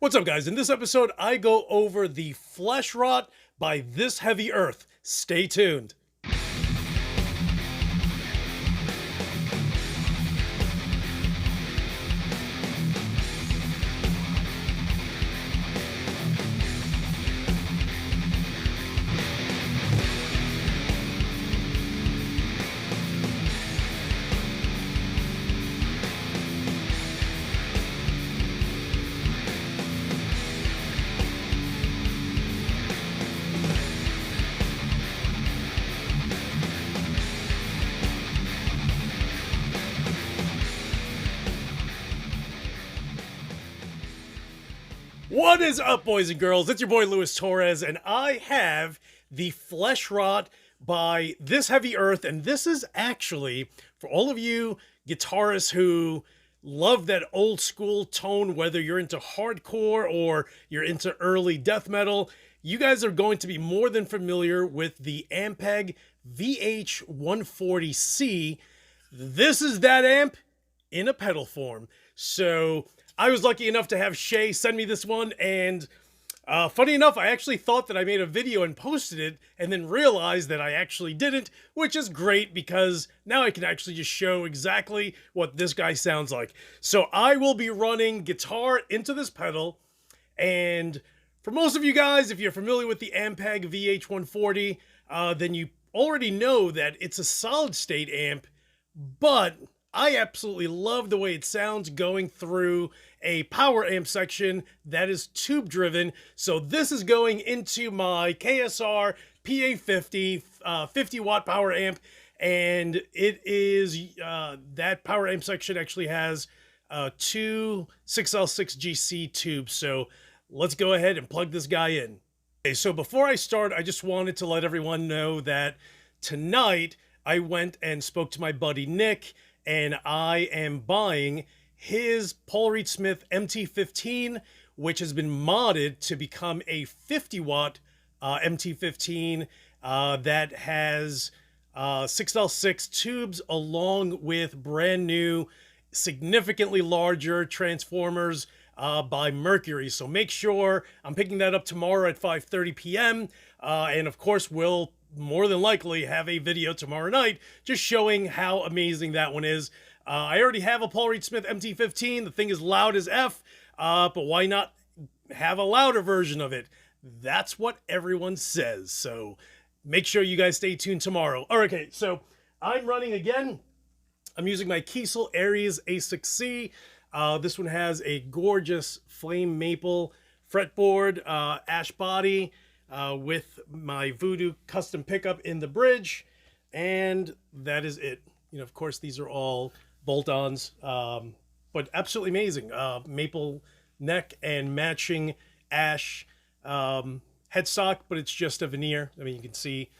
What's up, guys? In this episode, I go over the Flesh Rot by This Heavy Earth. Stay tuned. What is up, boys and girls? It's your boy Luis Torres, and I have the Flesh Rot by This Heavy Earth, and this is actually for all of you guitarists who love that old school tone, whether you're into hardcore or you're into early death metal. You guys are going to be more than familiar with the Ampeg VH140c. This is that amp in a pedal form. So I was lucky enough to have Shay send me this one, and funny enough, I actually thought that I made a video and posted it, and then realized that I actually didn't, which is great because now I can actually just show exactly what this guy sounds like. So I will be running guitar into this pedal, and for most of you guys, if you're familiar with the Ampeg VH140, then you already know that it's a solid state amp, but I absolutely love the way it sounds going through a power amp section that is tube driven. So this is going into my KSR PA50 50 watt power amp, and it is that power amp section actually has two 6L6 GC tubes. So let's go ahead and plug this guy in. Okay, so before I start, I just wanted to let everyone know that tonight I went and spoke to my buddy Nick, and I am buying his Paul Reed Smith MT15, which has been modded to become a 50 watt MT15 that has 6L6 tubes along with brand new, significantly larger transformers by Mercury. So make sure I'm picking that up tomorrow at 5:30 p.m. And of course, we'll more than likely have a video tomorrow night just showing how amazing that one is. I already have a Paul Reed Smith MT15. The thing is loud as F, but why not have a louder version of it? That's what everyone says. So make sure you guys stay tuned tomorrow. All right, okay, so I'm running again. I'm using my Kiesel Aries A6C. This one has a gorgeous flame maple fretboard, ash body, with my Voodoo custom pickup in the bridge, and that is it. You know, of course, these are all bolt-ons, but absolutely amazing. Maple neck and matching ash headstock, but it's just a veneer. I mean, you can see,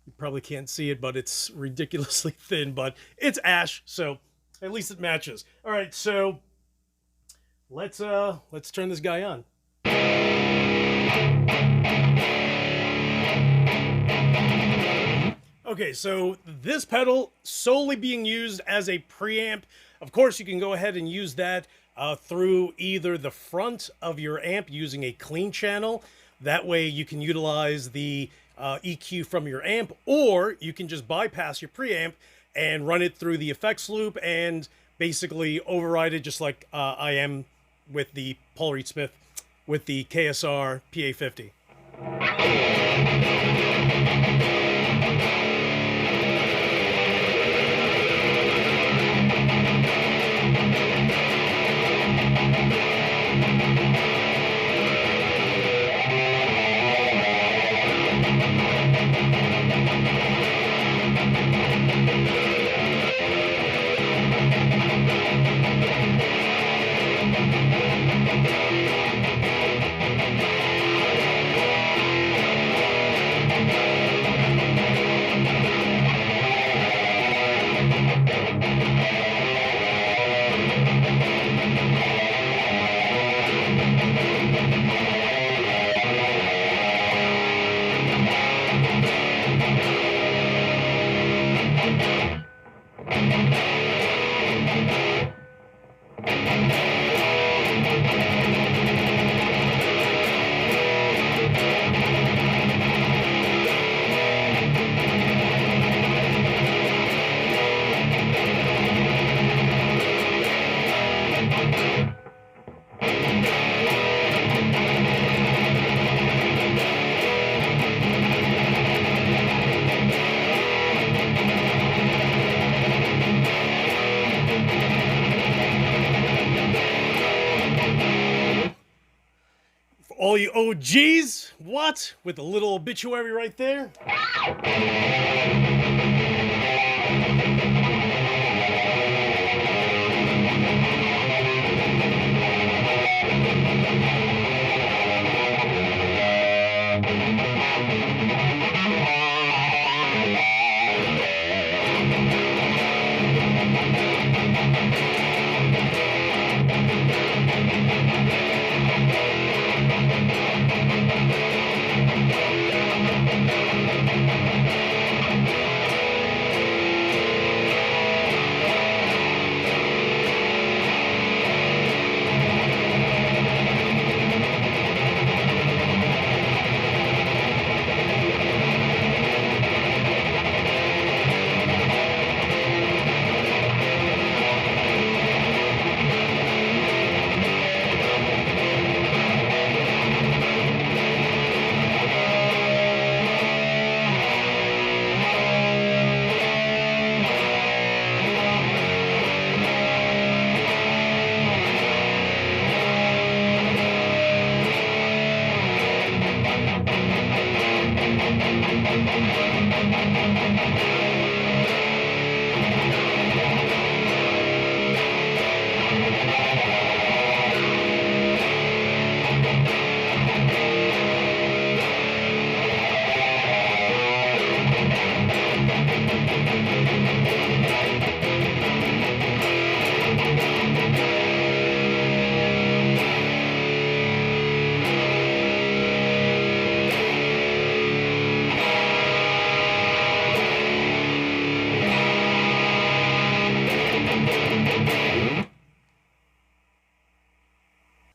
you probably can't see it, but it's ridiculously thin, but it's ash, so at least it matches. All right, so let's turn this guy on. Okay, so this pedal solely being used as a preamp. Of course, you can go ahead and use that through either the front of your amp using a clean channel. That way you can utilize the EQ from your amp, or you can just bypass your preamp and run it through the effects loop and basically override it just like I am with the Paul Reed Smith with the KSR PA50. All you OGs, what? With a little obituary right there.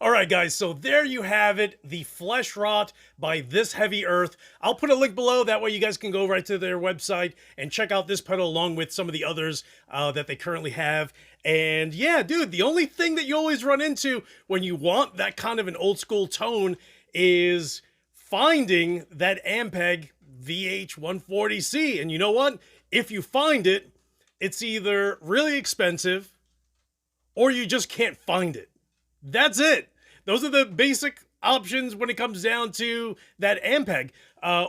Alright guys, so there you have it, the Flesh Rot by This Heavy Earth. I'll put a link below, that way you guys can go right to their website and check out this pedal along with some of the others that they currently have. And yeah, dude, the only thing that you always run into when you want that kind of an old school tone is finding that Ampeg VH140c. And you know what? If you find it, it's either really expensive or you just can't find it. That's it. Those are the basic options when it comes down to that Ampeg.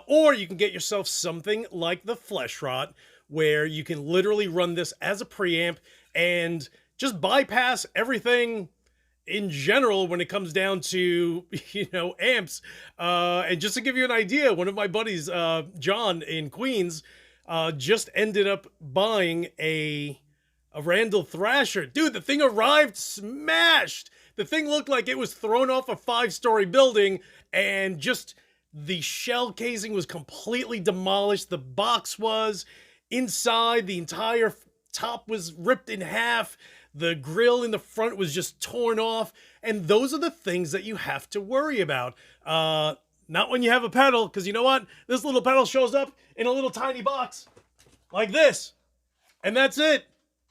Or you can get yourself something like the Flesh Rot, where you can literally run this as a preamp and just bypass everything in general when it comes down to, you know, amps. And just to give you an idea, one of my buddies, John in Queens, just ended up buying a Randall Thrasher. Dude, the thing arrived smashed. The thing looked like it was thrown off a 5-story building, and just the shell casing was completely demolished. The box was inside. The entire top was ripped in half. The grill in the front was just torn off. And those are the things that you have to worry about. Not when you have a pedal, because you know what? This little pedal shows up in a little tiny box like this. And that's it.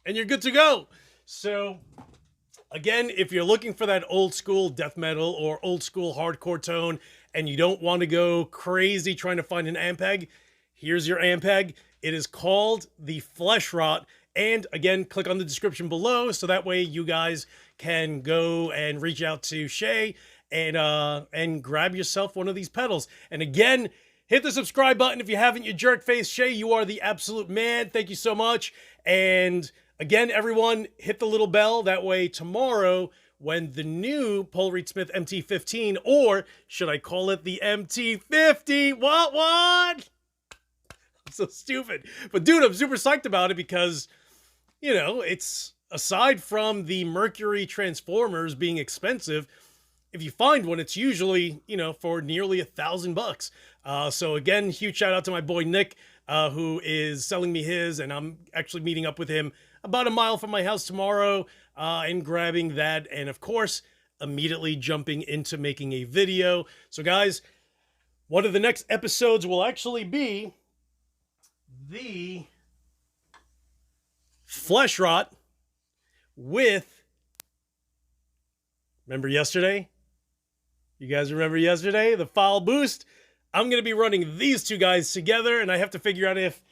And you're good to go. So again, if you're looking for that old school death metal or old school hardcore tone and you don't want to go crazy trying to find an Ampeg, here's your Ampeg. It is called the Flesh Rot. And again, click on the description below so that way you guys can go and reach out to Shay and grab yourself one of these pedals. And again, hit the subscribe button if you haven't, you jerk face. Shay, you are the absolute man. Thank you so much. And again, everyone, hit the little bell. That way tomorrow, when the new Paul Reed Smith MT15, or should I call it the MT50? What? I'm so stupid. But dude, I'm super psyched about it because, you know, it's, aside from the Mercury transformers being expensive, if you find one, it's usually, you know, for nearly $1,000. So again, huge shout out to my boy Nick, who is selling me his, and I'm actually meeting up with him about a mile from my house tomorrow and grabbing that, and of course immediately jumping into making a video. So guys, one of the next episodes will actually be the Flesh Rot with, remember yesterday? You guys remember yesterday? The Foul Boost? I'm going to be running these two guys together, and I have to figure out if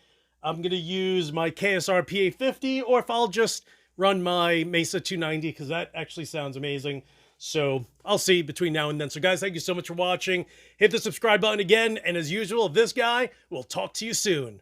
I'm going to use my KSR PA50 or if I'll just run my Mesa 290, because that actually sounds amazing. So I'll see between now and then. So guys, thank you so much for watching. Hit the subscribe button again. And as usual, this guy will talk to you soon.